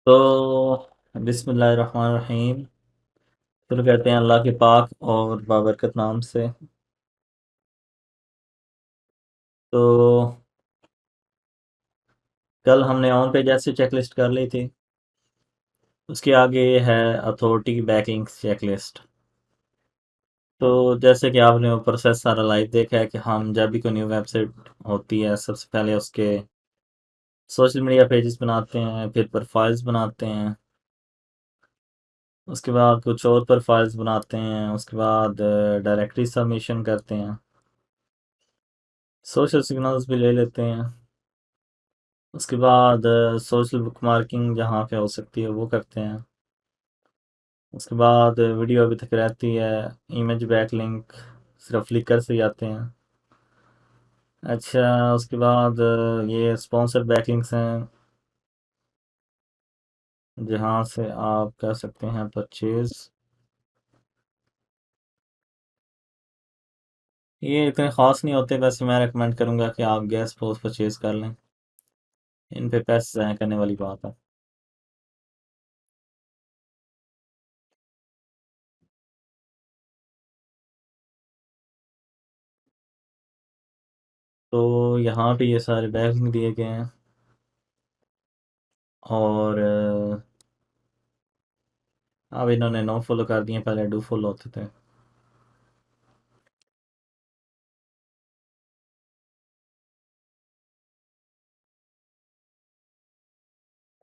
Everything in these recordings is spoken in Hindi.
तो बिस्मिल्लाहिर्रहमानिर्रहीम। शुरू करते हैं अल्लाह के पाक और बाबरकत नाम से। तो कल हमने ऑन पेज ऐसे चेकलिस्ट कर ली थी। उसके आगे है अथॉरिटी बैकलिंक्स चेकलिस्ट। तो जैसे कि आपने वो प्रोसेस सारा लाइव देखा है कि हम जब भी कोई न्यू वेबसाइट होती है सबसे पहले उसके सोशल मीडिया पेजेस बनाते हैं, फिर प्रोफाइल्स बनाते हैं, उसके बाद कुछ और प्रोफाइल्स बनाते हैं, उसके बाद डायरेक्टरी सबमिशन करते हैं, सोशल सिग्नल्स भी ले लेते हैं, उसके बाद सोशल बुक मार्किंग जहाँ पे हो सकती है वो करते हैं। उसके बाद वीडियो अभी तक रहती है, इमेज बैकलिंक सिर्फ फ्लिकर से ही आते हैं। अच्छा, उसके बाद ये स्पॉन्सर बैकलिंक्स हैं जहाँ से आप कर सकते हैं परचेज। ये इतने ख़ास नहीं होते, वैसे मैं रेकमेंड करूँगा कि आप गैस पोस्ट परचेज कर लें। इन पे पैसे ज़ाया करने वाली बात है। तो यहाँ पे ये सारे बैकलिंक दिए गए हैं और अब इन्होंने नो फॉलो कर दिए, पहले डू फॉलो होते थे।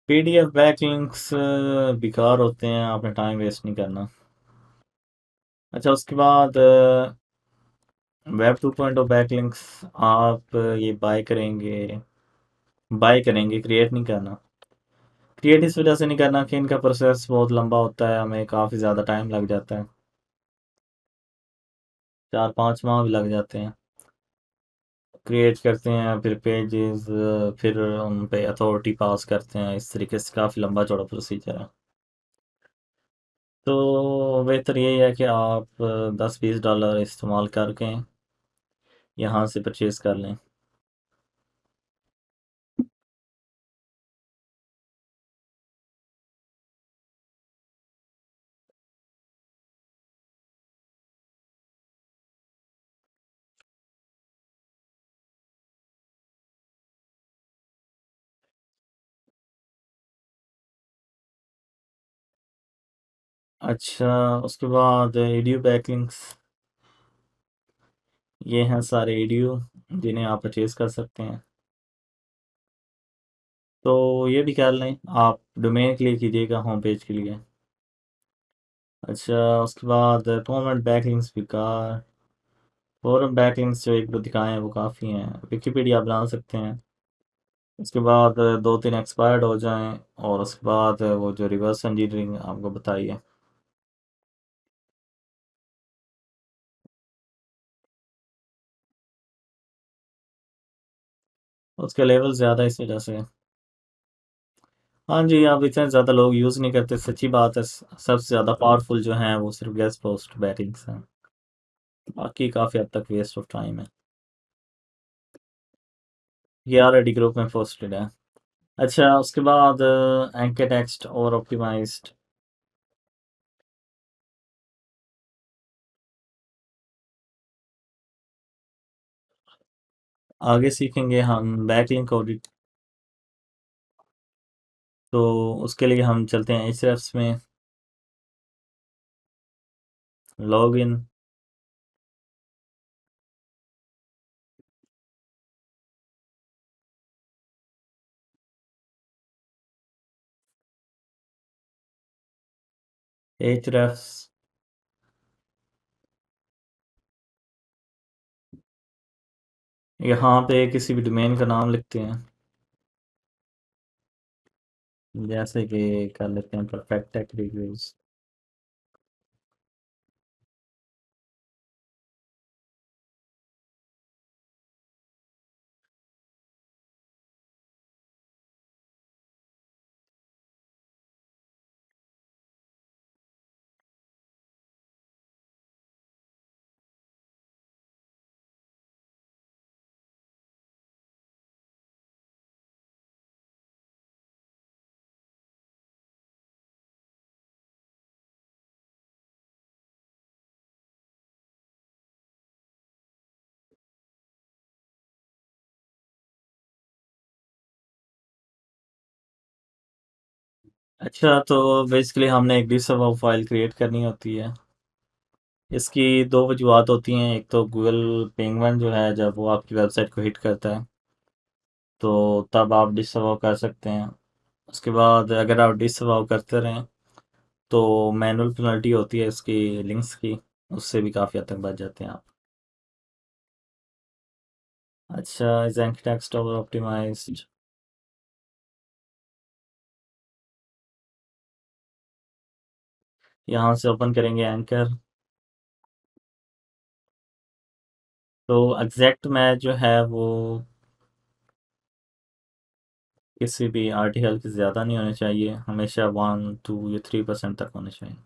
पीडीएफ बैकलिंक्स बेकार होते हैं, आपने टाइम वेस्ट नहीं करना। अच्छा, उसके बाद वेब 2.0 बैकलिंक्स आप ये बाय करेंगे, क्रिएट नहीं करना। क्रिएट इस वजह से नहीं करना कि इनका प्रोसेस बहुत लंबा होता है, हमें काफ़ी ज़्यादा टाइम लग जाता है, 4-5 माह भी लग जाते हैं। क्रिएट करते हैं, फिर पेजेस, फिर उन पे अथॉरिटी पास करते हैं, इस तरीके से काफ़ी लंबा चौड़ा प्रोसीजर है। तो बेहतर यही है कि आप $10-20 इस्तेमाल करके यहाँ से परचेज़ कर लें। अच्छा, उसके बाद ईडीयू बैकलिंक्स, ये हैं सारे ईडीयू जिन्हें आप परचेज़ कर सकते हैं। तो ये भी कर लें, आप डोमेन के लिए कीजिएगा, होम पेज के लिए। अच्छा, उसके बाद टॉर्रेंट बैकलिंक्स बेकार। फोरम बैकलिंक्स जो एक दो दिखाए हैं वो काफ़ी हैं, विकिपीडिया बना सकते हैं। उसके बाद 2-3 एक्सपायर्ड हो जाएं, और उसके बाद वो जो रिवर्स इंजीनियरिंग आपको बताइए। उसके लेवल ज़्यादा इस वजह से। हाँ जी, अब इतने ज़्यादा लोग यूज़ नहीं करते, सच्ची बात है। सबसे ज़्यादा पावरफुल जो हैं वो सिर्फ गेस्ट पोस्ट बैटिंग्स हैं, बाकी काफ़ी हद तक वेस्ट ऑफ टाइम है। ये ऑलरेडी ग्रुप में पोस्टेड है। अच्छा, उसके बाद एंकर टेक्स्ट और ऑप्टिमाइज्ड आगे सीखेंगे हम बैकलिंक ऑडिट। तो उसके लिए हम चलते हैं एचरेफ्स में, लॉग इन। एचरेफ्स, यहाँ पे किसी भी डोमेन का नाम लिखते हैं, जैसे कि कर लेते हैं परफेक्ट टेक रिव्यूज। अच्छा, तो बेसिकली हमने एक डिसअवाउ फाइल क्रिएट करनी होती है। इसकी दो वजूहत होती हैं। एक तो गूगल पेंगुइन जो है, जब वो आपकी वेबसाइट को हिट करता है तो तब आप डिसअवाउ कर सकते हैं। उसके बाद अगर आप डिसअवाउ करते रहें तो मैनुअल पेनल्टी होती है इसकी लिंक्स की, उससे भी काफ़ी हद तक बच जाते हैं आप। अच्छा, इज टेक्स्ट ओवर ऑप्टिमाइज्ड। यहाँ से ओपन करेंगे एंकर। तो एग्जैक्ट मैच जो है वो किसी भी आर्टिकल के ज़्यादा नहीं होने चाहिए, हमेशा 1 2 या 3% तक होने चाहिए।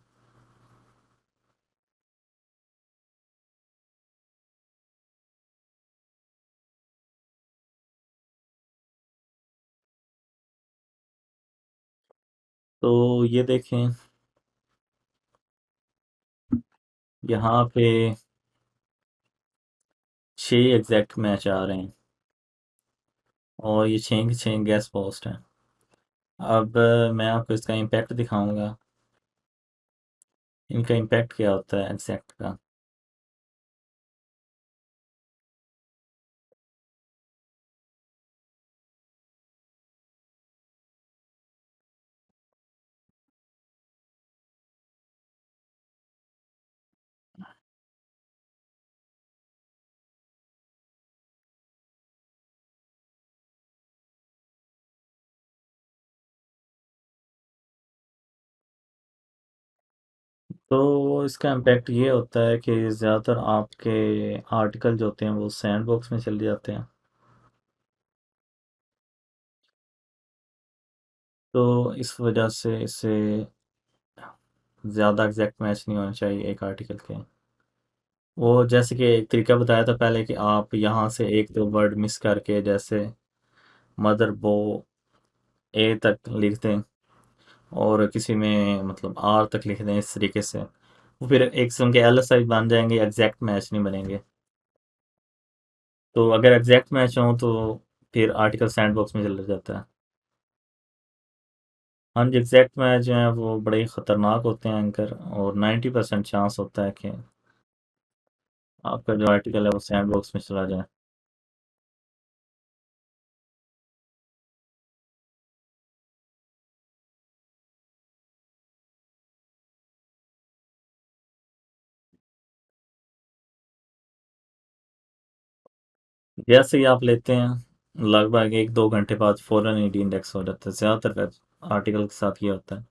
तो ये देखें, यहाँ पे 6 एग्जैक्ट मैच आ रहे हैं और ये 6 के 6 गेस्ट पोस्ट हैं। अब मैं आपको इसका इम्पैक्ट दिखाऊंगा। इनका इम्पैक्ट क्या होता है एग्जैक्ट का। तो इसका इम्पैक्ट ये होता है कि ज़्यादातर आपके आर्टिकल जो होते हैं वो सैंड बॉक्स में चले जाते हैं। तो इस वजह से इसे ज़्यादा एग्जैक्ट मैच नहीं होने चाहिए एक आर्टिकल के। वो जैसे कि एक तरीका बताया था पहले कि आप यहाँ से एक दो वर्ड मिस करके, जैसे मदर बो ए तक लिख दें और किसी में मतलब आर तक लिख दें इस तरीके से, वो फिर एक किस्म के एलएसआई बन जाएंगे, एग्जैक्ट मैच नहीं बनेंगे। तो अगर एग्जैक्ट मैच हो तो फिर आर्टिकल सैंडबॉक्स में चला जाता है। हाँ जी, एग्जैक्ट मैच जो है वो बड़े ही ख़तरनाक होते हैं एंकर, और 90% चांस होता है कि आपका जो आर्टिकल है वो सैंडबॉक्स में चला जाए। जैसे ही आप लेते हैं लगभग 1 2 घंटे बाद फ़ौरन ही डी इंडेक्स हो जाता है, ज़्यादातर वेब आर्टिकल के साथ ये होता है।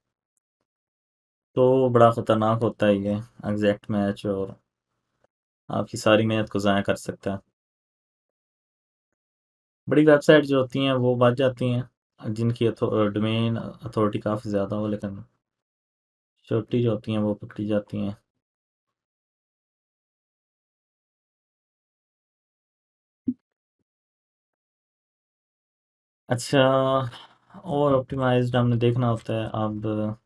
तो बड़ा ख़तरनाक होता है ये एग्जैक्ट मैच, और आपकी सारी मेहनत को ज़ाया कर सकता है। बड़ी वेबसाइट जो होती हैं वो बच जाती हैं जिनकी डोमेन अथॉरिटी काफ़ी ज़्यादा हो, लेकिन छोटी जो होती हैं वो पकड़ी जाती हैं। अच्छा, और ऑप्टिमाइज्ड हमने देखना होता है। अब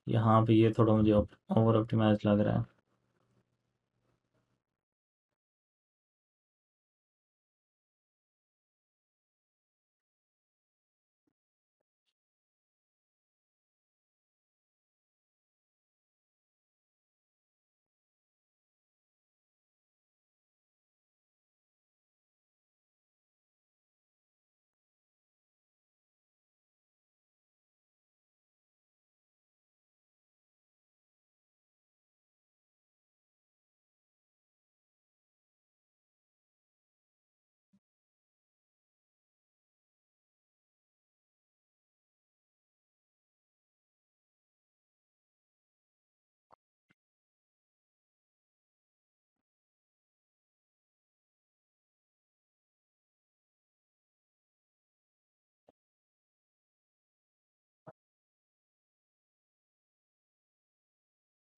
यहाँ पे ये थोड़ा मुझे ओवर ऑप्टिमाइज्ड लग रहा है।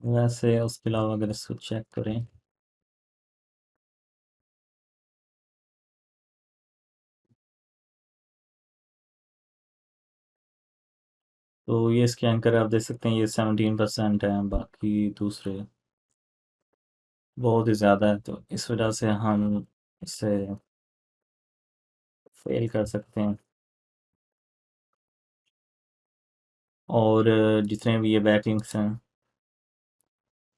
वैसे उसके अलावा अगर इसको चेक करें तो ये इसके एंकर आप देख सकते हैं, ये 17% है, बाकी दूसरे बहुत ही ज़्यादा है। तो इस वजह से हम इसे फेल कर सकते हैं। और जितने भी ये बैकलिंक्स हैं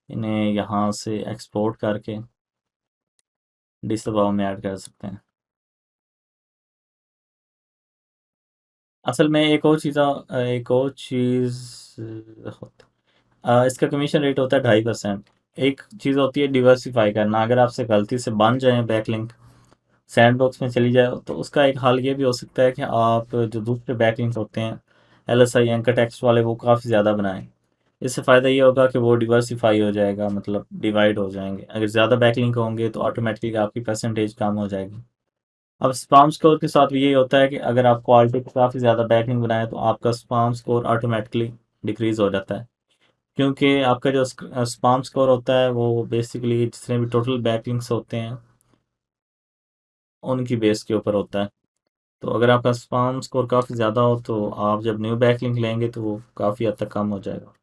इन्हें यहाँ से एक्सपोर्ट करके डिसअवाउ में ऐड कर सकते हैं। असल में एक और चीज़ इसका कमीशन रेट होता है 2.5%। एक चीज़ होती है डिवर्सिफाई करना। अगर आपसे गलती से बन जाए बैकलिंक, सैंडबॉक्स में चली जाए, तो उसका एक हल ये भी हो सकता है कि आप जो दूसरे बैकलिंक होते हैं LSI एंकर टेक्स्ट वाले, वो काफ़ी ज़्यादा बनाएं। इससे फ़ायदा ये होगा कि वो डिवर्सिफाई हो जाएगा, मतलब डिवाइड हो जाएंगे। अगर ज़्यादा बैकलिंक होंगे तो ऑटोमेटिकली आपकी परसेंटेज कम हो जाएगी। अब स्पाम स्कोर के साथ भी यही होता है कि अगर आप क्वालिटी पे काफ़ी ज़्यादा बैकलिंक बनाएं तो आपका स्पाम स्कोर ऑटोमेटिकली डिक्रीज़ हो जाता है, क्योंकि आपका जो स्पाम स्कोर होता है वो बेसिकली जितने भी टोटल बैकलिंक्स होते हैं उनकी बेस के ऊपर होता है। तो अगर आपका स्पाम स्कोर काफ़ी ज़्यादा हो तो आप जब न्यू बैकलिंक लेंगे तो वो काफ़ी हद तक कम हो जाएगा।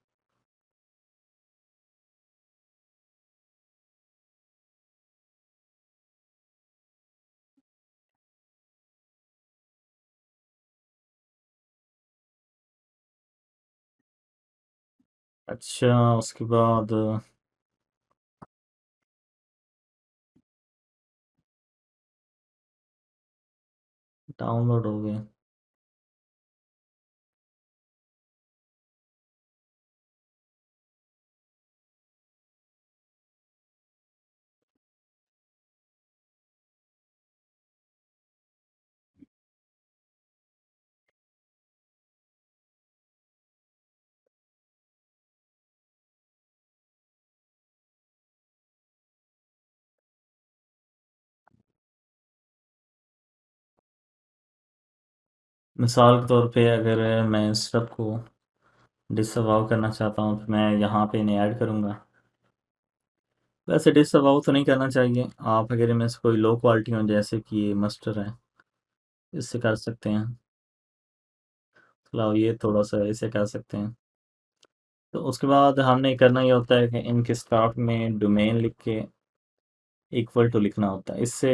अच्छा, उसके बाद डाउनलोड हो गए। मिसाल के तौर पे अगर मैं इस सब को डिसअवाउ करना चाहता हूँ तो मैं यहाँ पे इन्हें ऐड करूँगा। वैसे डिसअवाउ तो नहीं करना चाहिए। आप अगर इनमें से कोई लो क्वालिटी हो, जैसे कि ये मस्टर है, इससे कर सकते हैं। फिलहाल ये थोड़ा सा इसे कर सकते हैं। तो उसके बाद हमने करना ये होता है कि इनके स्टार्ट में डोमेन लिख के इक्वल टू लिखना होता है। इससे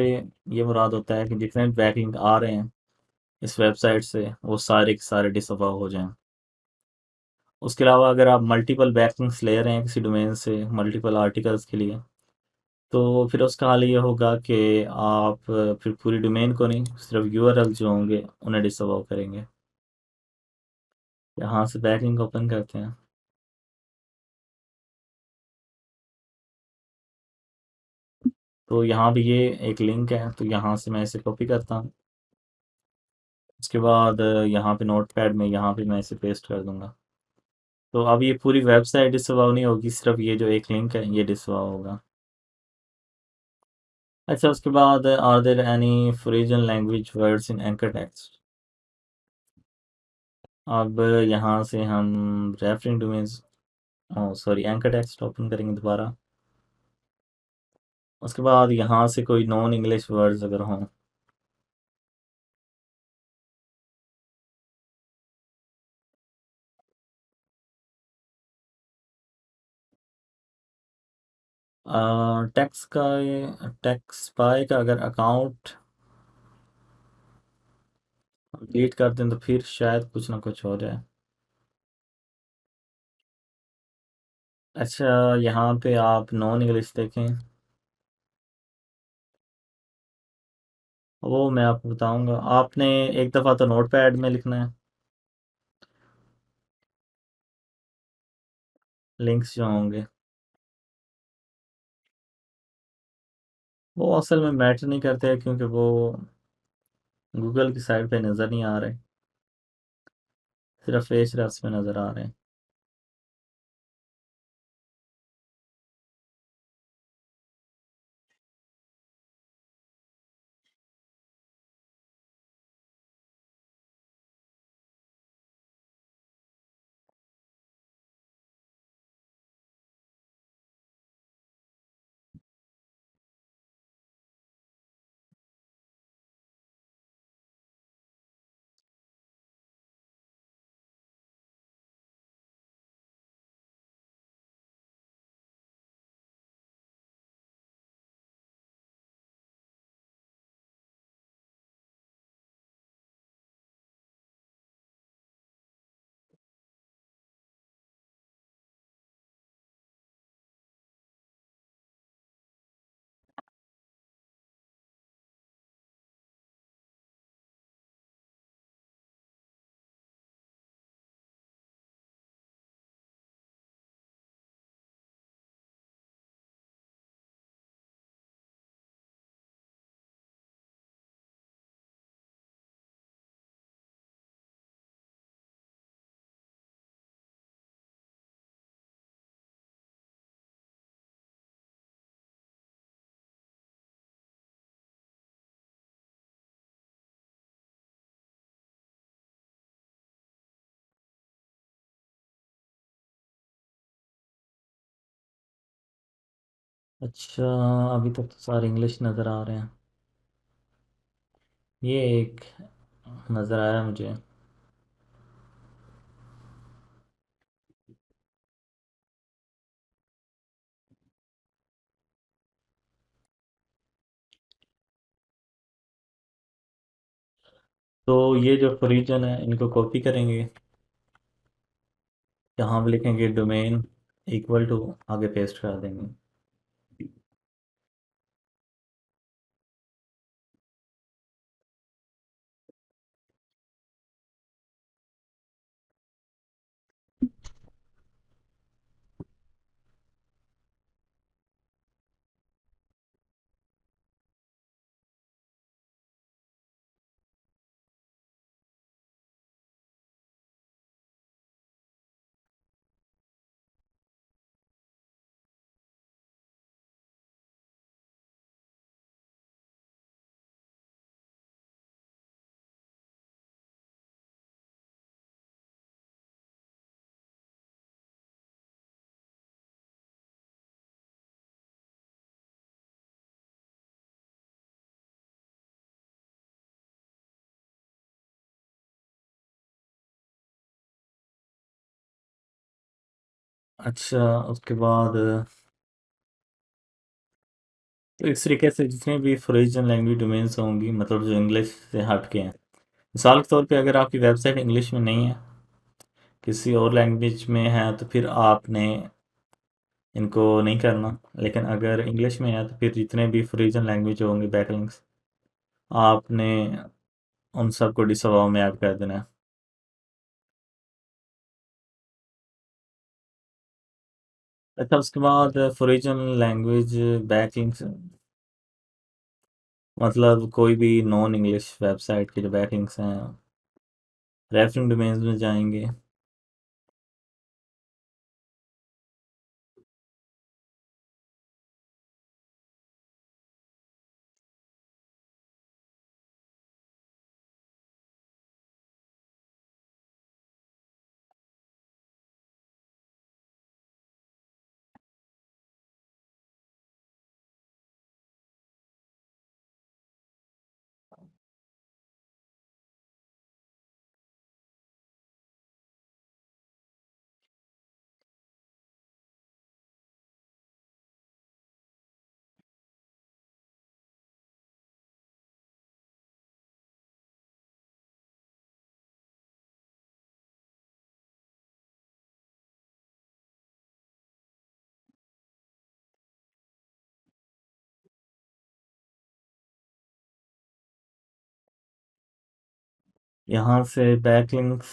ये मुराद होता है कि जितने बैकलिंक आ रहे हैं इस वेबसाइट से वो सारे के सारे डिसअवाउ हो जाएं। उसके अलावा अगर आप मल्टीपल बैकलिंक्स ले रहे हैं किसी डोमेन से मल्टीपल आर्टिकल्स के लिए, तो फिर उसका हाल ये होगा कि आप फिर पूरी डोमेन को नहीं, सिर्फ यूआरएल जो होंगे उन्हें डिसअवाउ करेंगे। यहाँ से बैकलिंक ओपन करते हैं। तो यहाँ भी ये एक लिंक है, तो यहाँ से मैं इसे कॉपी करता हूँ। उसके बाद यहाँ पे नोटपैड में यहाँ पे मैं इसे पेस्ट कर दूंगा। तो अब ये पूरी वेबसाइट डिसअवाउ नहीं होगी, सिर्फ ये जो एक लिंक है ये डिसअवाउ होगा। अच्छा, उसके बाद are there any foreign language words in anchor text. अब यहाँ से हम referring domains, sorry, anchor text open करेंगे दोबारा। उसके बाद यहाँ से कोई नॉन इंग्लिश वर्ड्स अगर हों, टैक्स का, ये टैक्स पाए का अगर अकाउंट डिलीट कर दें तो फिर शायद कुछ ना कुछ हो जाए। अच्छा, यहाँ पे आप नॉन इंग्लिश देखें, वो मैं आपको बताऊंगा। आपने एक दफ़ा तो नोटपैड में लिखना है लिंक्स जो होंगे। वो असल में मैटर नहीं करते हैं, क्योंकि वो गूगल की साइट पे नज़र नहीं आ रहे, सिर्फ फेस रेफ्स में नज़र आ रहे हैं। अच्छा, अभी तक तो सारे इंग्लिश नज़र आ रहे हैं। ये एक नज़र आया मुझे। तो ये जो रीजन है इनको कॉपी करेंगे, यहाँ पे लिखेंगे डोमेन इक्वल टू, आगे पेस्ट कर देंगे। अच्छा, उसके बाद तो इस तरीके से जितने भी रीजन लैंग्वेज डोमेन्स होंगी, मतलब जो इंग्लिश से हट के हैं, मिसाल के तौर पे अगर आपकी वेबसाइट इंग्लिश में नहीं है, किसी और लैंग्वेज में है, तो फिर आपने इनको नहीं करना। लेकिन अगर इंग्लिश में है तो फिर जितने भी रीजन लैंग्वेज होंगे बैकलिंक्स, आपने उन सबको डिसअलाउ में ऐड कर देना है। अच्छा, उसके बाद रीजन लैंग्वेज बैकलिंक्स, मतलब कोई भी नॉन इंग्लिश वेबसाइट के जो बैकलिंक्स हैं रेफरिंग डोमेन्स में जाएंगे। यहाँ से बैकलिंक्स,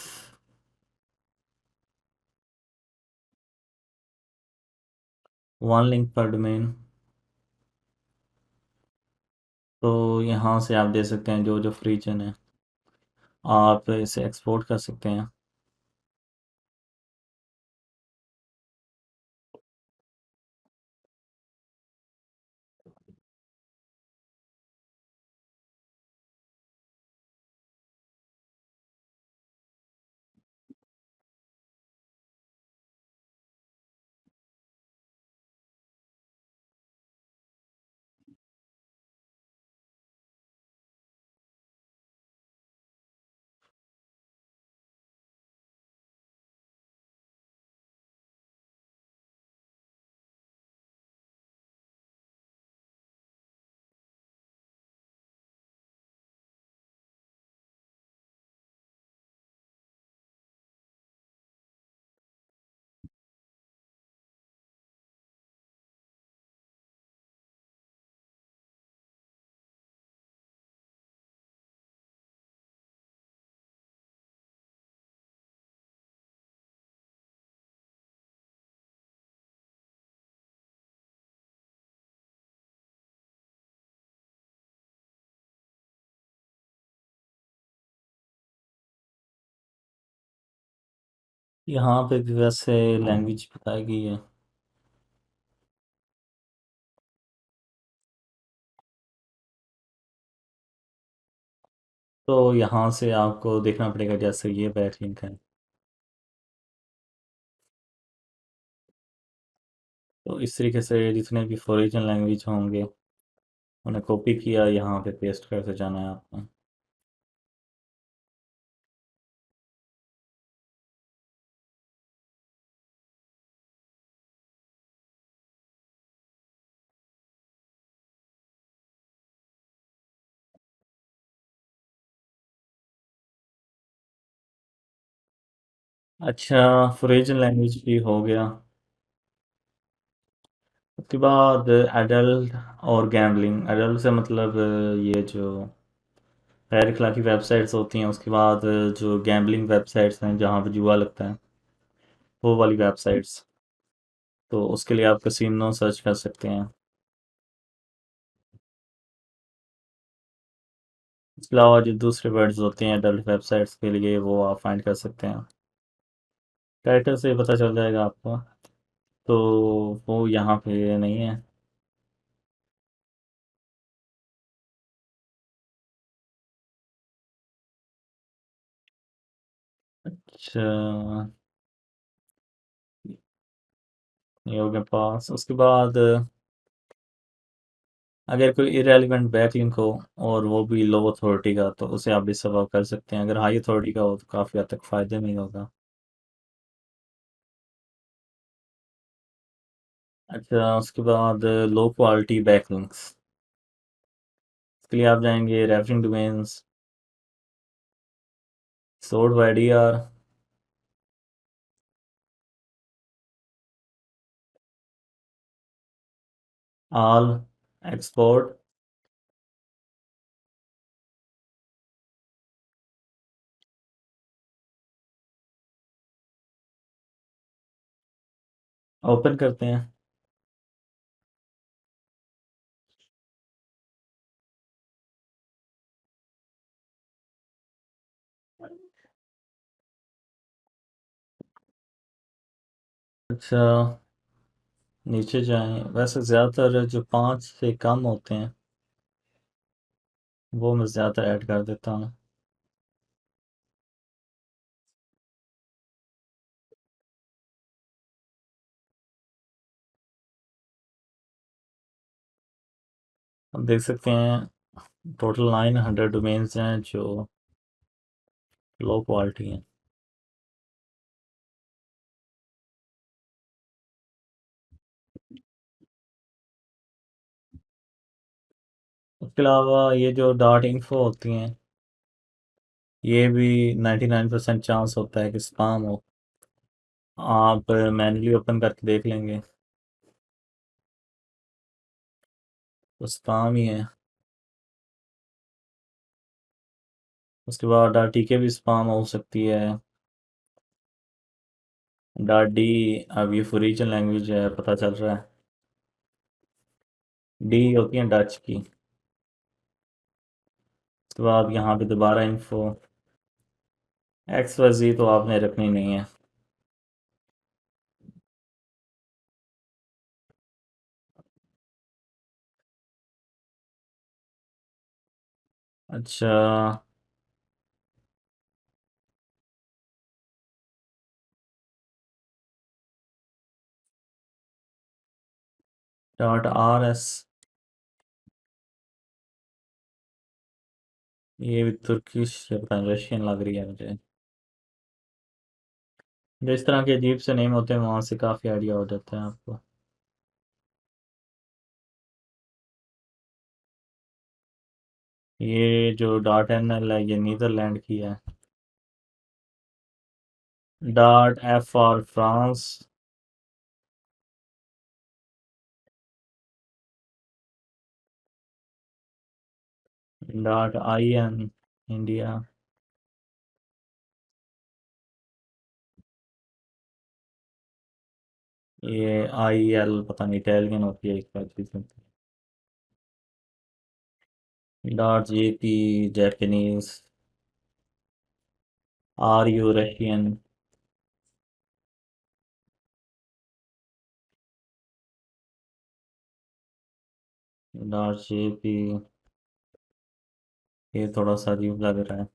वन लिंक पर डोमेन, तो यहाँ से आप दे सकते हैं जो जो रीजन है, आप इसे एक्सपोर्ट कर सकते हैं। यहाँ पे भी वैसे लैंग्वेज बताई गई है। तो यहाँ से आपको देखना पड़ेगा, जैसे ये बैकलिंक है। तो इस तरीके से जितने भी फॉरेन लैंग्वेज होंगे उन्हें कॉपी किया, यहाँ पे पेस्ट करते जाना है आपको। अच्छा, फॉरेन लैंग्वेज भी हो गया। उसके बाद एडल्ट और गैम्बलिंग। एडल्ट से मतलब ये जो गैर इखलाकी वेबसाइट्स होती हैं, उसके बाद जो गैम्बलिंग वेबसाइट्स हैं जहाँ पे जुआ लगता है, वो वाली वेबसाइट्स। तो उसके लिए आप कैसीनो सर्च कर सकते हैं। इसके अलावा जो दूसरे वर्ड्स होते हैं एडल्ट वेबसाइट्स के लिए, वो आप फाइंड कर सकते हैं। टाइटल से ही पता चल जाएगा आपको। तो वो यहाँ पे नहीं है। अच्छा, ये हो गया पास। उसके बाद अगर कोई इरेलीवेंट बैकलिंक हो और वो भी लो अथॉरिटी का, तो उसे आप डिसअलाउ कर सकते हैं। अगर हाई अथॉरिटी का हो तो काफ़ी हद तक फ़ायदे में ही होगा। अच्छा, उसके बाद लो क्वालिटी बैकलिंक्स। इसके लिए आप जाएंगे referring domains, sort by DR, all, export. Open करते हैं। अच्छा, नीचे जाएं। वैसे ज़्यादातर जो 5 से कम होते हैं वो मैं ज़्यादा ऐड कर देता हूँ। अब देख सकते हैं टोटल 900 डोमेन्स हैं जो लो क्वालिटी हैं। उसके अलावा ये जो डॉट इन्फो होती हैं, ये भी 99% चांस होता है कि स्पाम हो। आप मैन्युअली ओपन करके देख लेंगे तो स्पाम ही है। उसके बाद डॉट टी के भी स्पाम हो सकती है। डॉट डी, अब ये फॉरेन लैंग्वेज है पता चल रहा है। डी होती है डच की। उसके बाद यहाँ पे दोबारा इन्फो। एक्स वाई जी तो आपने रखनी नहीं है। अच्छा, डॉट आर एस, ये भी तुर्किश या पता नहीं रशियन लग रही है मुझे। जिस तरह के अजीब से नेम होते हैं वहाँ से काफ़ी आइडिया हो जाता है आपको। ये जो डॉट एन एल है ये नीदरलैंड की है। Dot F for France. Dot I N India. ये आई एल पता नहीं इटालियन होती है, एक बार चीज़ होती है। Dot J P Japanese. R U Russian. Dot J P, ये थोड़ा सा अजीब लग रहा है।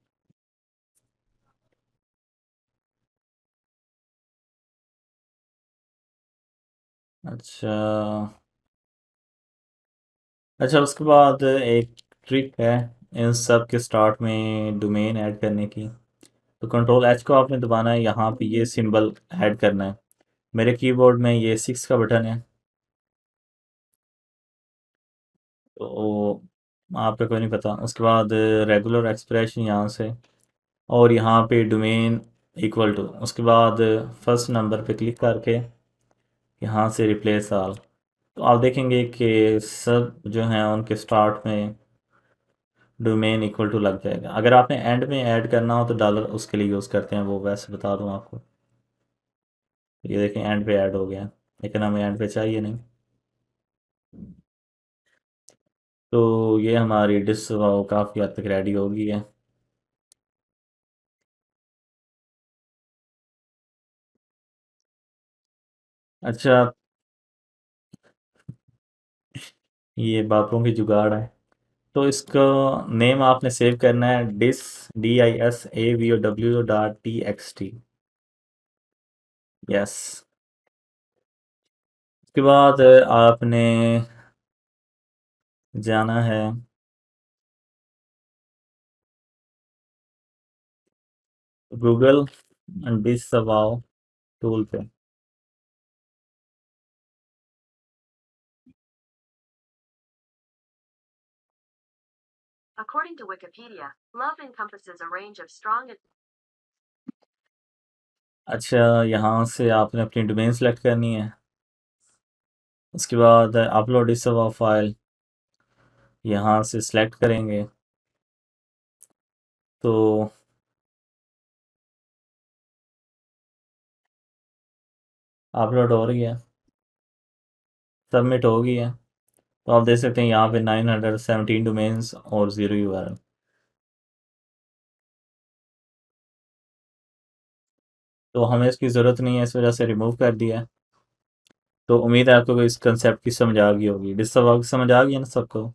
अच्छा। अच्छा, उसके बाद एक ट्रिक है इन सब के स्टार्ट में डोमेन ऐड करने की। तो कंट्रोल एच को आपने दबाना है, यहाँ पे ये सिंबल ऐड करना है। मेरे कीबोर्ड में ये 6 का बटन है, तो आपका कोई नहीं पता। उसके बाद रेगुलर एक्सप्रेशन यहाँ से, और यहाँ पे डोमेन इक्वल टू, उसके बाद फर्स्ट नंबर पे क्लिक करके यहाँ से रिप्लेस आल। तो आप देखेंगे कि सब जो हैं उनके स्टार्ट में डोमेन इक्वल टू लग जाएगा। अगर आपने एंड में ऐड करना हो तो डॉलर उसके लिए यूज़ करते हैं, वो वैसे बता दूँ आपको। ये देखें एंड पे ऐड हो गया, लेकिन हमें एंड पे चाहिए नहीं। तो ये हमारी डिश काफ़ी हद तक रेडी हो गई है। अच्छा, ये बातों की जुगाड़ है। तो इसका नेम आपने सेव करना है DISAVOW.txt। यस। उसके बाद आपने जाना है गूगल डिसअवाउ टूल पे। According to Wikipedia, love encompasses a range of strong. अच्छा, यहाँ से आपने अपनी डोमेन सेलेक्ट करनी है। उसके बाद अपलोड डिसअवाउ फाइल यहाँ से सिलेक्ट करेंगे, तो अपलोड हो रही है, सबमिट हो गई है। तो आप देख सकते हैं यहाँ पे 917 डोमेन्स और 0 यूआरएल। तो हमें इसकी ज़रूरत नहीं है, इस वजह से रिमूव कर दिया है। तो उम्मीद है आपको इस कंसेप्ट की समझ आ गई होगी। डिसअवाउ की समझ आ गई है ना सबको?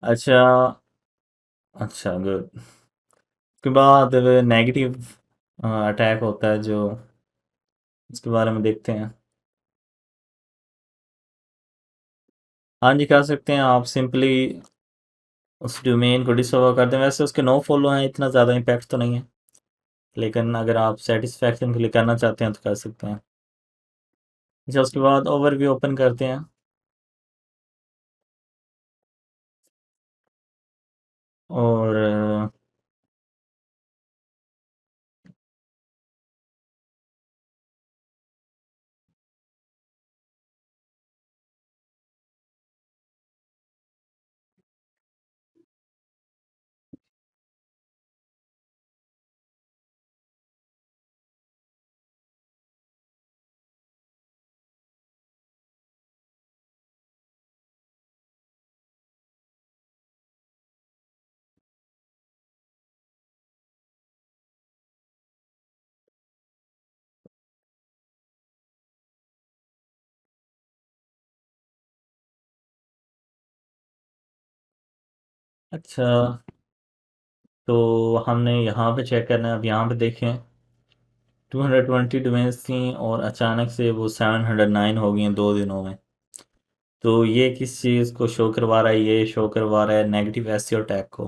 अच्छा। अच्छा, गुड। उसके बाद नेगेटिव अटैक होता है जो, उसके बारे में देखते हैं। हाँ जी, कर सकते हैं आप। सिंपली उस डोमेन को डिसअवाउ कर दें। वैसे उसके नो फॉलो हैं, इतना ज़्यादा इम्पैक्ट तो नहीं है, लेकिन अगर आप सेटिस्फैक्शन के लिए करना चाहते हैं तो कर सकते हैं। अच्छा, उसके बाद ओवरव्यू ओपन करते हैं, और अच्छा, तो हमने यहाँ पे चेक करना है। अब यहाँ पे देखें 220 डोमेन्स थी और अचानक से वो 709 हो गई हैं 2 दिनों में। तो ये किस चीज़ को शो करवा रहा है? ये शो करवा रहा है नेगेटिव एसईओ टैग को।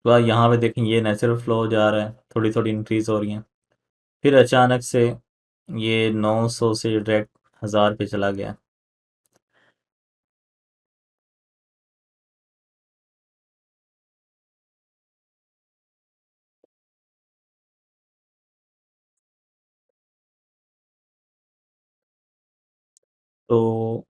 तो आप यहाँ पे देखें ये नेचुरल फ्लो जा रहा है, थोड़ी थोड़ी इंक्रीज हो रही हैं, फिर अचानक से ये 900 से डायरेक्ट 1000 पे चला गया। तो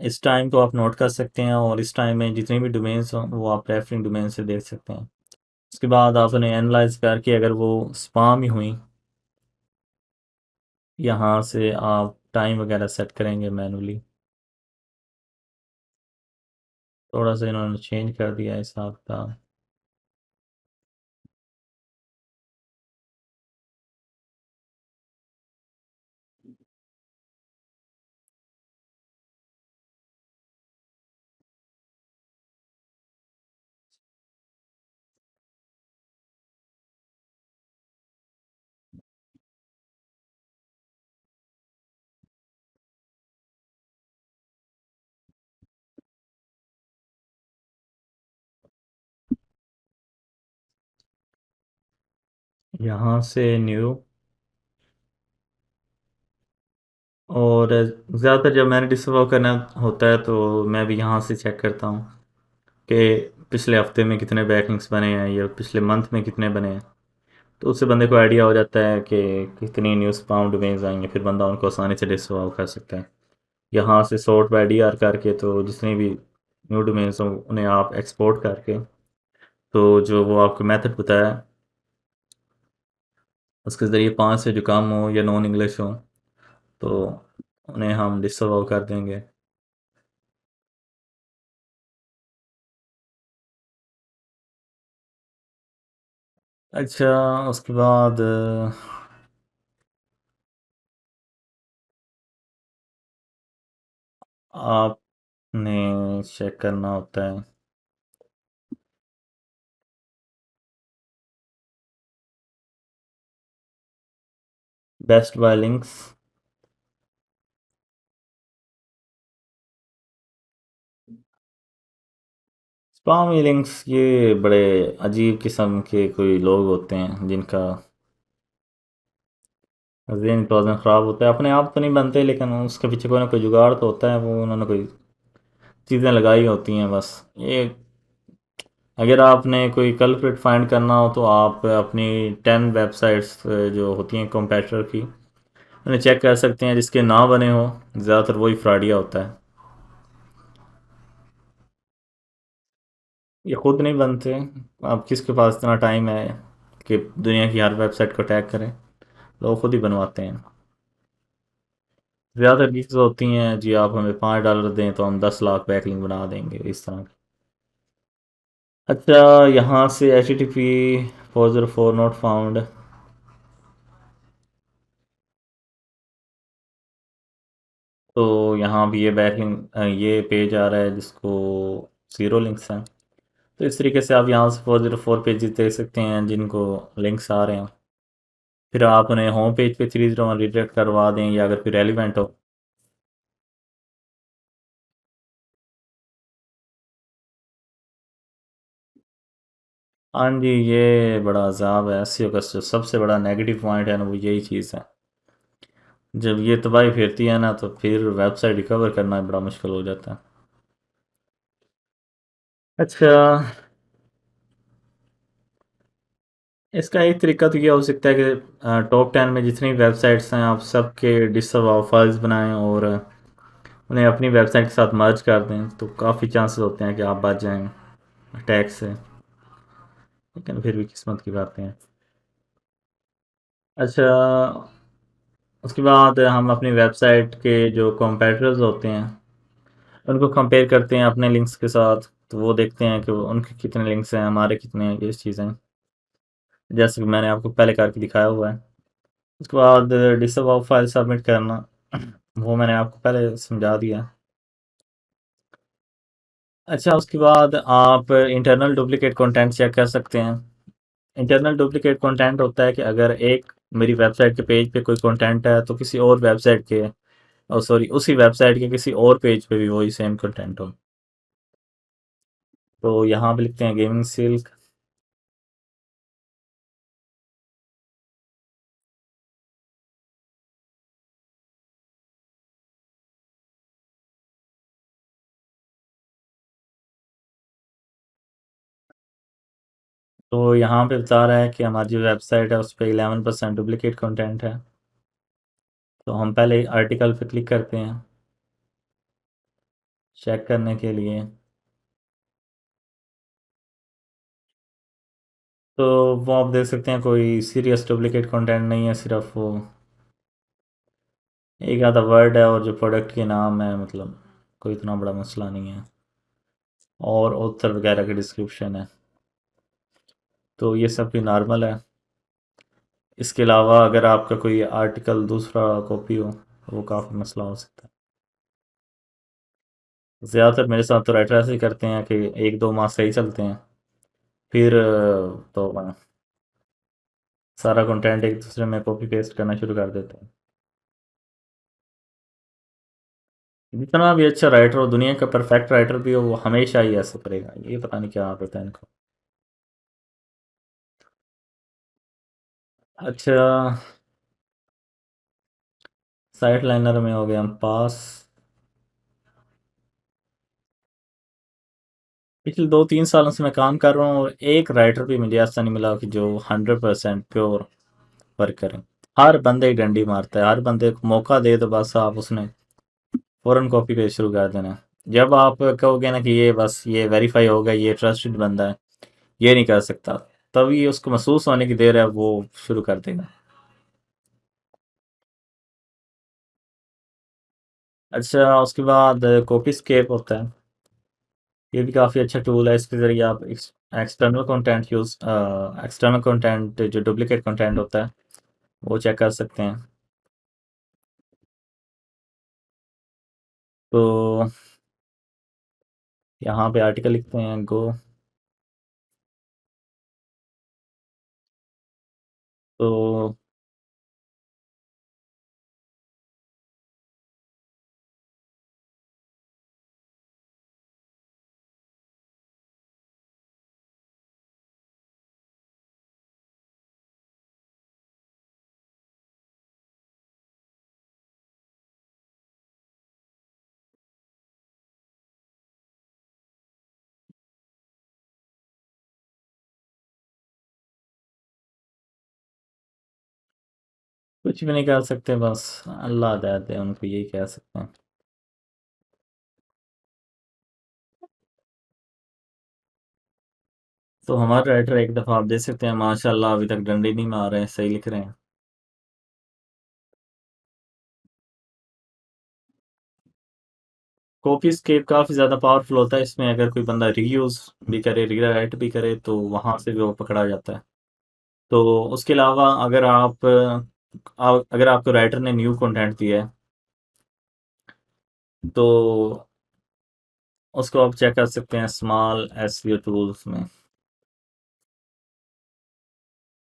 इस टाइम को आप नोट कर सकते हैं, और इस टाइम में जितनी भी डोमेन्स हों वो आप रेफरिंग डोमेन से देख सकते हैं। उसके बाद आपने एनालाइज करके अगर वो स्पाम ही हुई, यहाँ से आप टाइम वगैरह सेट करेंगे मैनुअली। थोड़ा सा इन्होंने चेंज कर दिया है हिसाब का। यहाँ से न्यू, और ज़्यादातर जब मैंने डिसअवॉव करना होता है तो मैं भी यहाँ से चेक करता हूँ कि पिछले हफ्ते में कितने बैकलिंक्स बने हैं या पिछले मंथ में कितने बने हैं। तो उससे बंदे को आइडिया हो जाता है कि कितनी न्यू स्पाम डोमेन्स आएंगे, फिर बंदा उनको आसानी से डिसअवॉव कर सकता है। यहाँ से सॉर्ट बाय डी आर करके, तो जितनी भी न्यू डोमेन्स हों उन्हें आप एक्सपोर्ट करके, तो जो वो आपको मेथड बताया उसके ज़रिए 5 से जो कम हो या नॉन इंग्लिश हो तो उन्हें हम डिसअवॉव कर देंगे। अच्छा, उसके बाद आपने चेक करना होता है बेस्ट बाय लिंक्स। स्पामी लिंक्स ये बड़े अजीब किस्म के कोई लोग होते हैं जिनका जहन तोज़न ख़राब होता है। अपने आप तो नहीं बनते, लेकिन उसके पीछे कोई ना कोई जुगाड़ तो होता है, वो उन्होंने कोई चीज़ें लगाई होती हैं बस। ये अगर आपने कोई कल्प्रिट फाइंड करना हो तो आप अपनी 10 वेबसाइट्स जो होती हैं कंपेटिटर की उन्हें चेक कर सकते हैं, जिसके ना बने हो ज़्यादातर वही फ्रॉडिया होता है। ये खुद नहीं बनते। अब किसके पास इतना टाइम है कि दुनिया की हर वेबसाइट को टैग करें, लोग खुद ही बनवाते हैं। ज़्यादातर गिग्स होती हैं जी, आप हमें $5 दें तो हम 10 लाख बैकलिंक बना देंगे, इस तरह की। अच्छा, यहाँ से HTTP 404 नॉट फाउंड, तो यहाँ भी ये बैकलिंक ये पेज आ रहा है जिसको ज़ीरो लिंक्स हैं। तो इस तरीके से आप यहाँ से 404 पेजेस देख सकते हैं जिनको लिंक्स आ रहे हैं। फिर आप उन्हें होम पेज पे 301 रिडायरेक्ट करवा दें, या अगर फिर रेलिवेंट हो। हाँ जी, ये बड़ा अजाब है। एसईओ का जो सबसे बड़ा नेगेटिव पॉइंट है ना, वो यही चीज़ है। जब ये तबाही फिरती है ना तो फिर वेबसाइट रिकवर करना बड़ा मुश्किल हो जाता है। अच्छा, इसका एक तरीका तो ये हो सकता है कि टॉप 10 में जितनी वेबसाइट्स हैं आप सबके डिसअवॉव फाइल्स बनाएं और उन्हें अपनी वेबसाइट के साथ मर्ज कर दें, तो काफ़ी चांसेस होते हैं कि आप बच जाएं अटैक से। लेकिन फिर भी किस्मत की बातें हैं। अच्छा, उसके बाद हम अपनी वेबसाइट के जो कंपेटिटर्स होते हैं उनको कंपेयर करते हैं अपने लिंक्स के साथ। तो वो देखते हैं कि उनके कितने लिंक्स हैं, हमारे कितने हैं, ये चीज़ें जैसे कि मैंने आपको पहले करके दिखाया हुआ है। उसके बाद डिसअवॉव फाइल सबमिट करना, वो मैंने आपको पहले समझा दिया। अच्छा, उसके बाद आप इंटरनल डुप्लिकेट कंटेंट चेक कर सकते हैं। इंटरनल डुप्लिकेट कंटेंट होता है कि अगर एक मेरी वेबसाइट के पेज पे कोई कंटेंट है तो किसी और वेबसाइट के, और सॉरी उसी वेबसाइट के किसी और पेज पे भी वही सेम कंटेंट हो। तो यहाँ पे लिखते हैं गेमिंग सिल्क। तो यहाँ पे बता रहा है कि हमारी जो वेबसाइट है उस पर 11% डुप्लीकेट कंटेंट है। तो हम पहले आर्टिकल पे क्लिक करते हैं चेक करने के लिए। तो वो आप देख सकते हैं कोई सीरियस डुप्लीकेट कंटेंट नहीं है, सिर्फ वो एक आधा वर्ड है और जो प्रोडक्ट के नाम है, मतलब कोई इतना बड़ा मसला नहीं है, और ऑथर वगैरह की डिस्क्रिप्शन है। तो ये सब भी नॉर्मल है। इसके अलावा अगर आपका कोई आर्टिकल दूसरा कॉपी हो तो वो काफ़ी मसला हो सकता है। ज़्यादातर मेरे साथ तो राइटर ऐसे ही करते हैं कि 1-2 माह सही चलते हैं, फिर तो सारा कंटेंट एक दूसरे में कॉपी पेस्ट करना शुरू कर देते हैं। जितना भी अच्छा राइटर हो, दुनिया का परफेक्ट राइटर भी हो, वो हमेशा ही ऐसा करेगा। ये पता नहीं क्या आदत है इनको। अच्छा, साइड लाइनर में हो गया हम पास। पिछले 2-3 सालों से मैं काम कर रहा हूँ और एक राइटर भी मुझे ऐसा नहीं मिला कि जो 100% प्योर वर्क करे। हर बंदे ही डंडी मारता है, हर बंदे को मौका दे तो बस आप उसने फ़ौरन कॉपी पेस्ट शुरू कर देना। जब आप कहोगे ना कि ये बस ये वेरीफाई हो गया, ये ट्रस्टेड बंदा है, ये नहीं कर सकता, तभी उसको महसूस होने की देर है, वो शुरू कर देगा। अच्छा, उसके बाद कॉपीस्केप होता है। ये भी काफ़ी अच्छा टूल है। इसके ज़रिए आप एक्सटर्नल कंटेंट जो डुप्लीकेट कंटेंट होता है वो चेक कर सकते हैं। तो यहाँ पे आर्टिकल लिखते हैं गो। तो कुछ भी नहीं कर सकते, बस अल्लाह हिदायत है, उनको यही कह सकते हैं। तो हमारे राइटर एक दफ़ा आप देख सकते हैं, माशाल्लाह अभी तक डंडी नहीं मार रहे हैं, सही लिख रहे हैं। कॉपी स्केप काफ़ी ज़्यादा पावरफुल होता है। इसमें अगर कोई बंदा रीयूज़ भी करे, रीराइट भी करे, तो वहाँ से भी वो पकड़ा जाता है। तो उसके अलावा अगर आपको राइटर ने न्यू कंटेंट दिया है, तो उसको आप चेक कर सकते हैं स्मॉल एसईओ टूल्स में।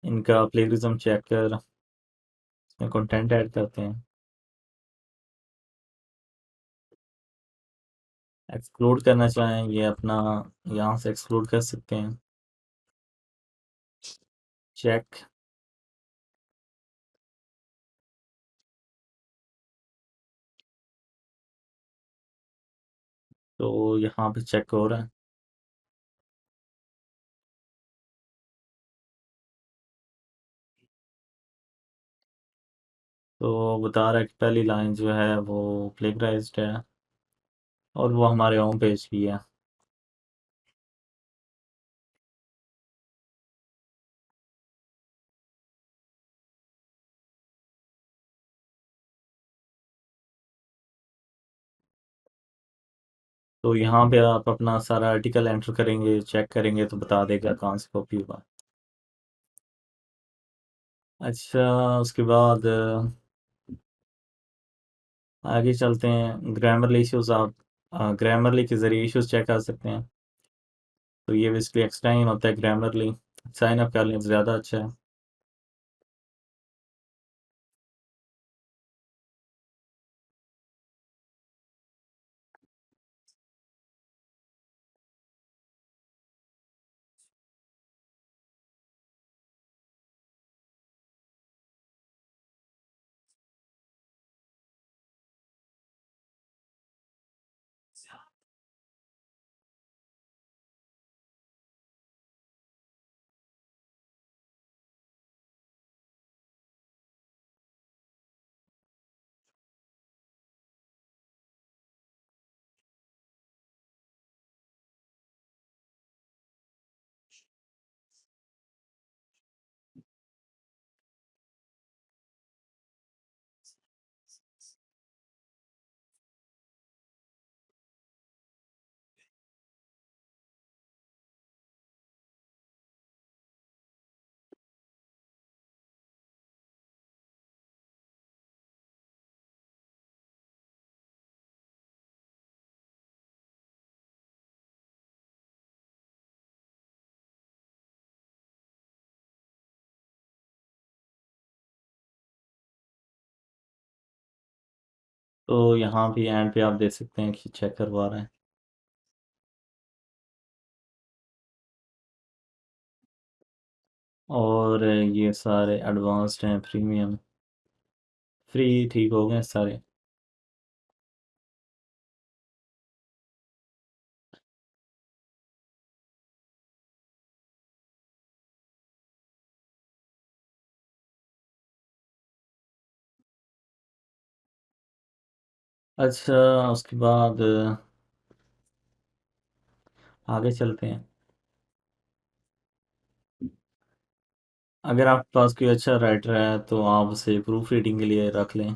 इनका प्लेगरिज्म चेकर, इसमें कंटेंट ऐड करते हैं। एक्सक्लूड करना चाहें ये अपना यहाँ से एक्सक्लूड कर सकते हैं। चेक। तो यहाँ पे चेक हो रहा है। तो बता रहा है कि पहली लाइन जो है वो प्लेगराइज्ड है और वो हमारे होम पेज की है। तो यहाँ पे आप अपना सारा आर्टिकल एंटर करेंगे, चेक करेंगे तो बता देगा कहाँ से कॉपी हुआ। अच्छा, उसके बाद आगे चलते हैं। ग्रामरली इश्यूज आप ग्रामरली के ज़रिए इश्यूज चेक कर सकते हैं। तो ये बेसिकली एक्सटेंड होता है ग्रामरली। साइन अप कर लें तो ज़्यादा अच्छा है। तो यहाँ भी एंड पे आप देख सकते हैं कि चेक करवा रहे हैं। और ये सारे एडवांस्ड हैं, प्रीमियम, फ्री ठीक हो गए सारे। अच्छा, उसके बाद आगे चलते हैं। अगर आपके पास कोई अच्छा राइटर है तो आप उसे प्रूफ रीडिंग के लिए रख लें।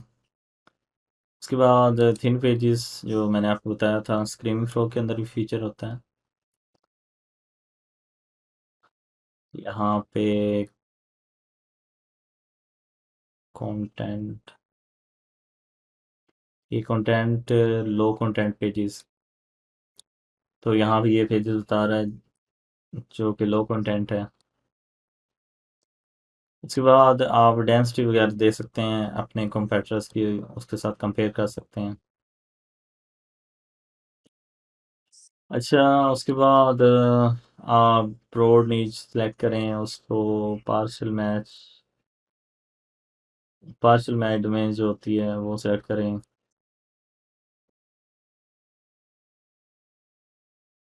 उसके बाद थिन पेजेस जो मैंने आपको बताया था, स्क्रीमिंग फ्रॉग के अंदर भी फीचर होता है। यहाँ पे कंटेंट, ये कंटेंट, लो कंटेंट पेजेस, तो यहाँ भी ये पेजेस बता रहा है जो कि लो कंटेंट है। उसके बाद आप डेंसिटी वगैरह दे सकते हैं अपने कंपेटिटर्स की, उसके साथ कंपेयर कर सकते हैं। अच्छा, उसके बाद आप ब्रॉड नीच सेलेक्ट करें, उसको पार्शियल मैच डोमेन जो होती है वो सेलेक्ट करें।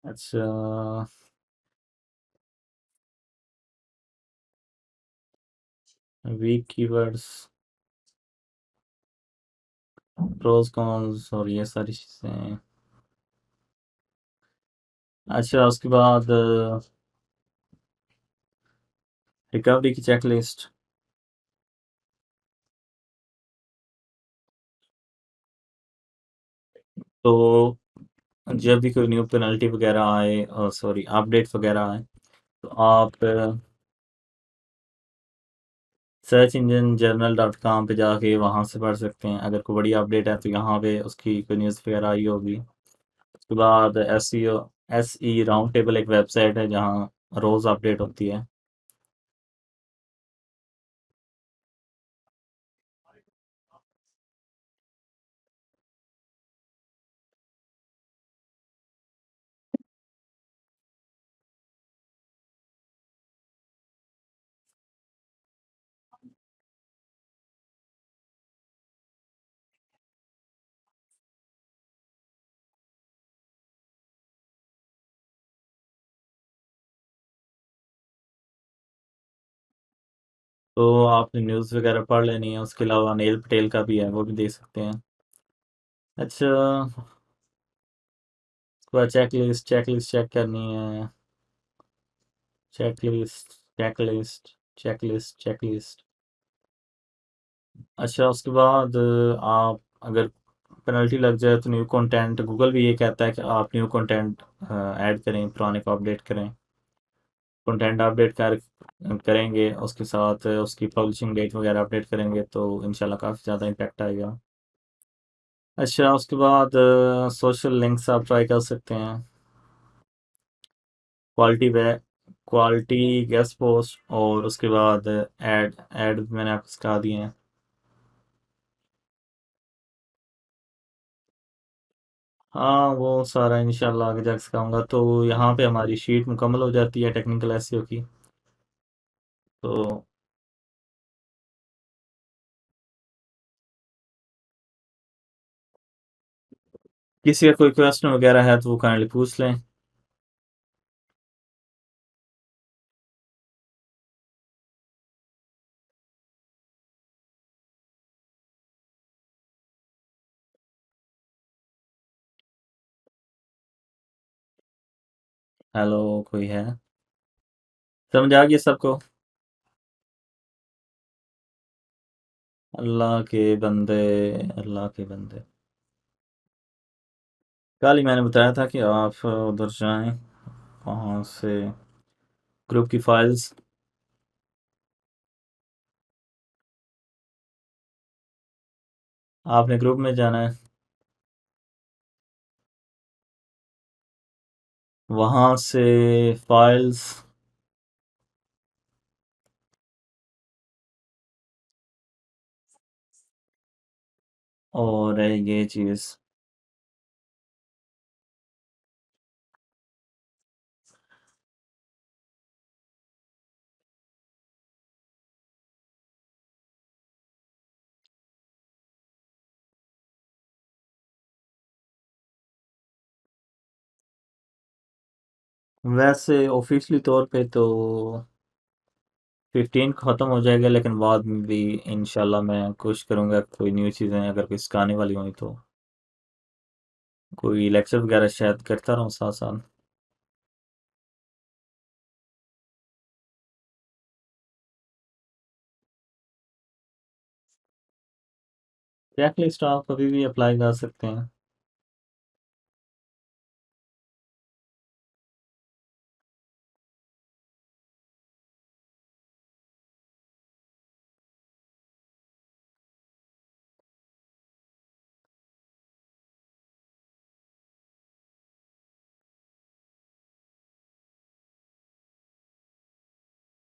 अच्छा, वीक कीवर्ड्स, प्रोज कॉन्स और ये सारी चीज़ें। अच्छा, उसके बाद रिकवरी की चेकलिस्ट, तो जब भी कोई न्यू पेनल्टी वगैरह आए, सॉरी अपडेट वगैरह आए, तो आप search engine journal dot com पे जाके वहाँ से पढ़ सकते हैं। अगर कोई बड़ी अपडेट है तो यहाँ पे उसकी कोई न्यूज़ वगैरह आई होगी। उसके बाद एस ई राउंड टेबल एक वेबसाइट है जहाँ रोज़ अपडेट होती है। तो आपने न्यूज़ वगैरह पढ़ लेनी है। उसके अलावा नील पटेल का भी है, वो भी देख सकते हैं। अच्छा, उसके बाद चेक लिस्ट चेक करनी है। Check list check list check list. अच्छा, उसके बाद आप अगर पेनल्टी लग जाए तो न्यू कंटेंट, गूगल भी ये कहता है कि आप न्यू कंटेंट ऐड करें, पुराने को अपडेट करें। कंटेंट अपडेट करेंगे, उसके साथ उसकी पब्लिशिंग डेट वगैरह अपडेट करेंगे तो इंशाल्लाह काफ़ी ज़्यादा इम्पेक्ट आएगा। अच्छा, उसके बाद सोशल लिंक्स आप ट्राई कर सकते हैं। क्वालिटी वे क्वालिटी गेस्ट पोस्ट, और उसके बाद ऐड ऐड मैंने आपको सिखा दिए हैं। हाँ, वो सारा इंशाल्लाह आगे जाके सिखाऊंगा। तो यहाँ पे हमारी शीट मुकम्मल हो जाती है टेक्निकल एसईओ की। तो किसी का कोई क्वेश्चन वगैरह है तो वो काइंडली पूछ लें। हेलो, कोई है? समझ आ गया सबको? अल्लाह के बंदे, अल्लाह के बंदे। कल ही मैंने बताया था कि आप उधर जाएं, वहाँ से ग्रुप की फाइल्स, आपने ग्रुप में जाना है, वहाँ से फाइल्स, और ये चीज़। वैसे ऑफिशियली तौर पे तो 15 ख़त्म हो जाएगा, लेकिन बाद में भी इंशाल्लाह मैं कोशिश करूँगा कोई न्यू चीज़ें अगर कोई सिखाने वाली हुई तो कोई लेक्चर वगैरह शायद करता रहूँ साथ साथ। चेकलिस्ट आप कभी भी अप्लाई कर सकते हैं।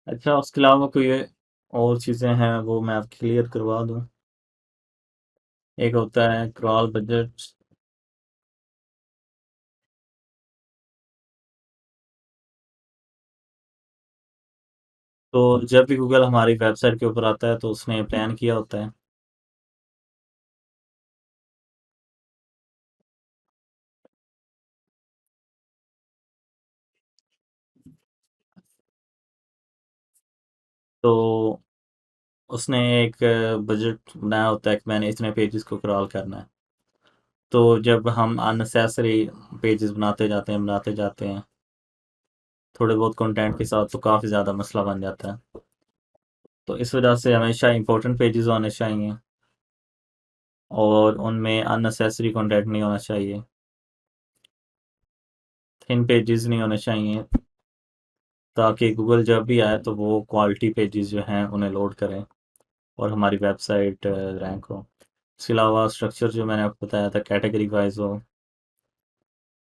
अच्छा, उसके अलावा कोई और चीज़ें हैं वो मैं आपको क्लियर करवा दूँ। एक होता है क्रॉल बजट। तो जब भी गूगल हमारी वेबसाइट के ऊपर आता है तो उसने प्लान किया होता है। तो उसने एक बजट बनाया होता है कि मैंने इतने पेजेस को क्रॉल करना है। तो जब हम अननेसेसरी पेजेस बनाते जाते हैं थोड़े बहुत कंटेंट के साथ, तो काफ़ी ज़्यादा मसला बन जाता है। तो इस वजह से हमेशा इंपॉर्टेंट पेजेस होने चाहिए और उनमें अननेसेसरी कंटेंट नहीं होना चाहिए। थिन पेजेस नहीं होने चाहिए, ताकि गूगल जब भी आए तो वो क्वालिटी पेजेस जो हैं उन्हें लोड करें और हमारी वेबसाइट रैंक हो। इसके अलावा स्ट्रक्चर जो मैंने आपको बताया था कैटेगरी वाइज हो,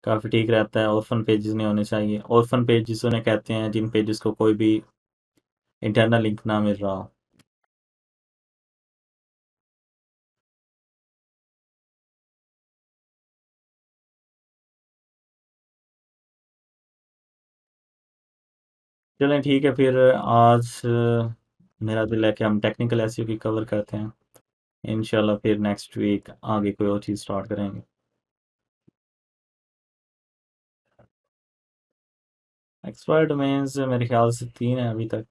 काफ़ी ठीक रहता है। ऑर्फन पेजेस नहीं होने चाहिए। ऑर्फन पेजेस उन्हें कहते हैं जिन पेजेस को कोई भी इंटरनल लिंक ना मिल रहा हो। चलें ठीक है फिर, आज मेरा दिल है कि हम टेक्निकल एसईओ की कवर करते हैं। इंशाल्लाह फिर नेक्स्ट वीक आगे कोई और चीज़ स्टार्ट करेंगे। एक्सपायर्ड डोमेन्स मेरे ख्याल से 3 हैं अभी तक।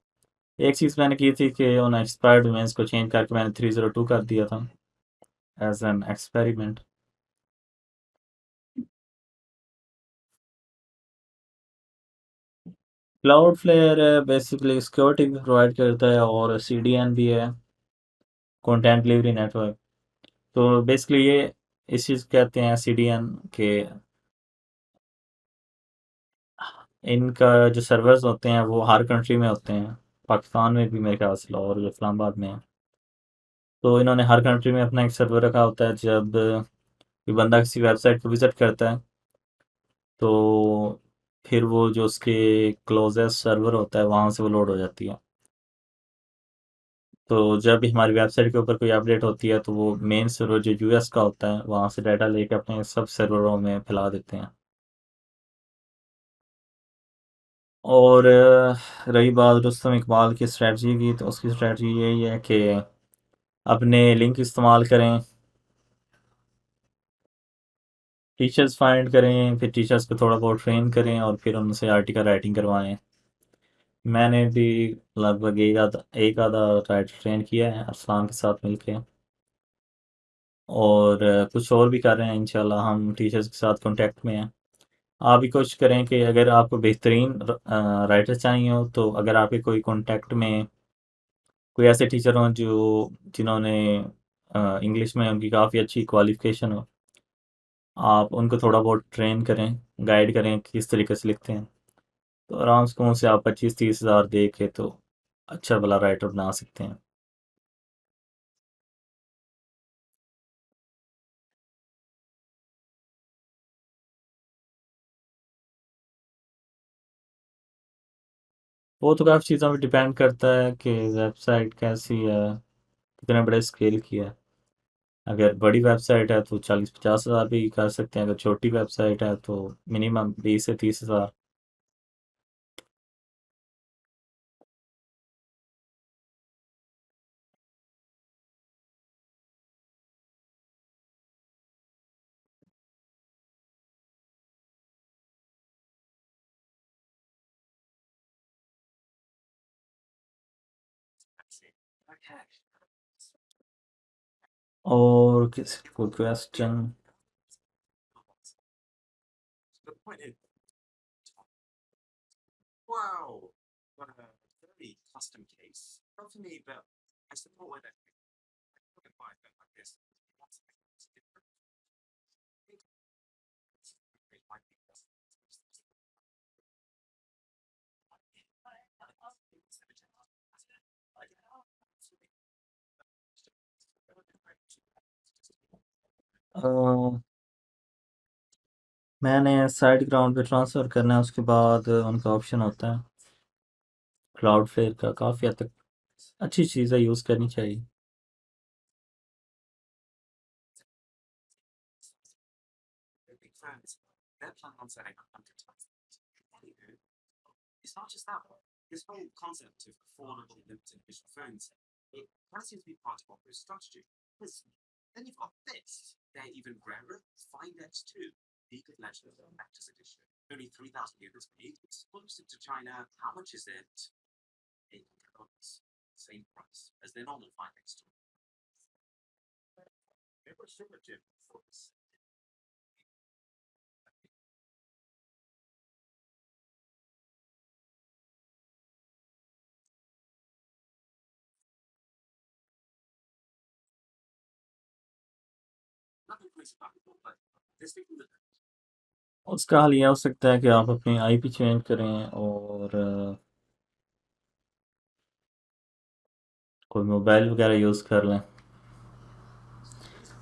एक चीज़ मैंने की थी कि उन एक्सपायर्ड डोमेन्स को चेंज करके मैंने 302 कर दिया था as an experiment. Cloudflare basically security भी प्रोवाइड करता है और सीडीएन भी है, कंटेंट डिलीवरी नेटवर्क। तो बेसिकली ये इस चीज़ कहते हैं सीडीएन के इनका जो सर्वर्स होते हैं वो हर कंट्री में होते हैं। पाकिस्तान में भी मेरे ख्याल से लाहौर और इस्लामाबाद में है। तो इन्होंने हर कंट्री में अपना एक सर्वर रखा होता है। जब कोई बंदा किसी वेबसाइट को विज़िट करता है तो फिर वो जो उसके क्लोजेस्ट सर्वर होता है वहाँ से वो लोड हो जाती है। तो जब भी हमारी वेबसाइट के ऊपर कोई अपडेट होती है तो वो मेन सर्वर जो यूएस का होता है वहाँ से डाटा लेके अपने सब सर्वरों में फैला देते हैं। और रही बात रुस्तम इकबाल की स्ट्रेटजी की, तो उसकी स्ट्रेटजी यही है कि अपने लिंक इस्तेमाल करें, टीचर्स फाइंड करें, फिर टीचर्स को थोड़ा बहुत ट्रेन करें और फिर उनसे आर्टिकल राइटिंग करवाएं। मैंने भी लगभग एक आधा राइटर ट्रेन किया है अरसलान के साथ मिलके, और कुछ और भी कर रहे हैं। इंशाल्लाह हम टीचर्स के साथ कांटेक्ट में हैं। आप भी कोशिश करें कि अगर आपको बेहतरीन राइटर चाहिए हो तो अगर आपके कोई कांटेक्ट में कोई ऐसे टीचर हों जो जिन्होंने इंग्लिश में उनकी काफ़ी अच्छी क्वालिफिकेशन हो, आप उनको थोड़ा बहुत ट्रेन करें, गाइड करें कि किस तरीके से लिखते हैं। तो आराम से कौन से आप 25-30 हज़ार दे के तो अच्छा भला राइटर बना सकते हैं। वो तो काफ़ी चीज़ों पे डिपेंड करता है कि वेबसाइट कैसी है, कितने बड़े स्केल की है। अगर बड़ी वेबसाइट है तो 40-50 हज़ार भी कर सकते हैं। अगर छोटी वेबसाइट है तो मिनिमम 20 से 30 हज़ार। और किसी को क्वेश्चन? मैंने साइड ग्राउंड पे ट्रांसफ़र करना है, उसके बाद उनका ऑप्शन होता है क्लाउडफ्लेयर का। काफ़ी हद तक अच्छी चीज़ है, यूज़ करनी चाहिए। उसका हल ये हो सकता है कि आप अपनी आईपी चेंज करें और कोई मोबाइल वगैरह यूज़ कर लें।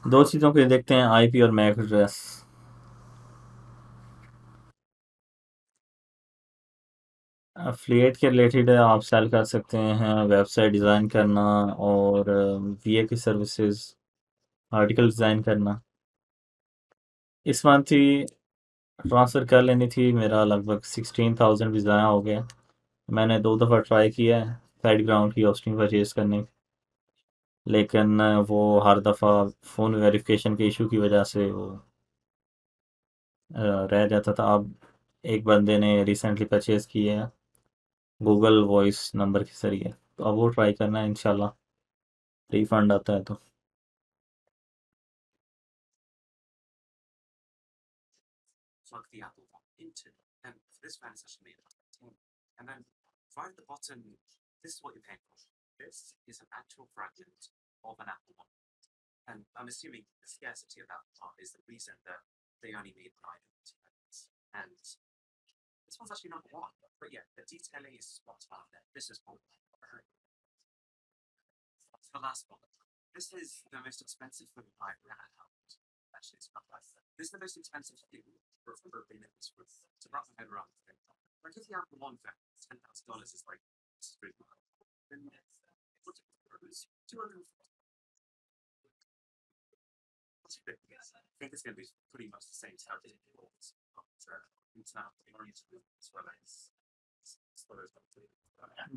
दो चीज़ों के देखते हैं, आईपी और मैक एड्रेस। एफिलिएट के रिलेटेड आप सेल कर सकते हैं, वेबसाइट डिज़ाइन करना और वीए की सर्विसेज, आर्टिकल डिज़ाइन करना। इस मंथ ही ट्रांसफ़र कर लेनी थी, मेरा लगभग 16,000 भी ज़ाया हो गया। मैंने 2 दफ़ा ट्राई किया है साइड ग्राउंड की होस्टिंग परचेज़ करने की, लेकिन वो हर दफ़ा फ़ोन वेरिफिकेशन के इशू की वजह से वो रह जाता था। अब एक बंदे ने रिसेंटली परचेज़ किया है गूगल वॉइस नंबर के ज़रिए, तो अब वो ट्राई करना है, इंशाल्लाह रिफ़ंड आता है तो।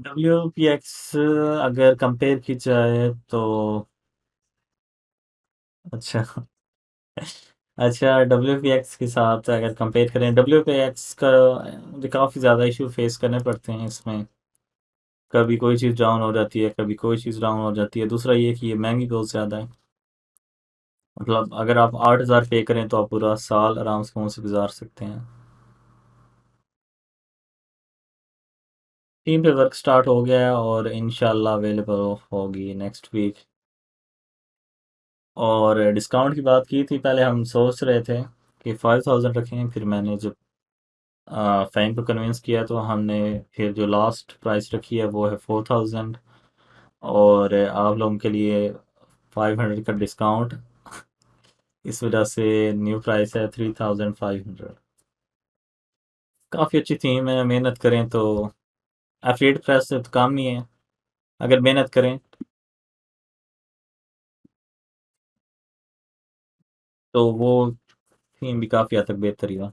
WPX अगर कंपेयर की जाए तो अच्छा अच्छा, WPX के साथ अगर कंपेयर करें, WPX का मुझे काफ़ी ज़्यादा इशू फेस करने पड़ते हैं इसमें। कभी कोई चीज़ डाउन हो जाती है, कभी कोई चीज़ डाउन हो जाती है। दूसरा ये कि ये महंगी बहुत ज़्यादा है। मतलब अगर आप 8,000 पे करें तो आप पूरा साल आराम से फ़ोन से गुजार सकते हैं। टीम पे वर्क स्टार्ट हो गया है और इंशाल्लाह अवेलेबल होगी नेक्स्ट वीक। और डिस्काउंट की बात की थी, पहले हम सोच रहे थे कि 5,000 रखें, फिर मैंने जब फ़ैन को कन्विंस किया तो हमने फिर जो लास्ट प्राइस रखी है वो है 4,000, और आप लोगों के लिए 500 का डिस्काउंट, इस वजह से न्यू प्राइस है 3,500। काफ़ी अच्छी थीम है, मेहनत करें तो एफिलिएट प्राइस से तो काम नहीं है, अगर मेहनत करें तो वो थीम भी काफ़ी हद तक बेहतर ही है।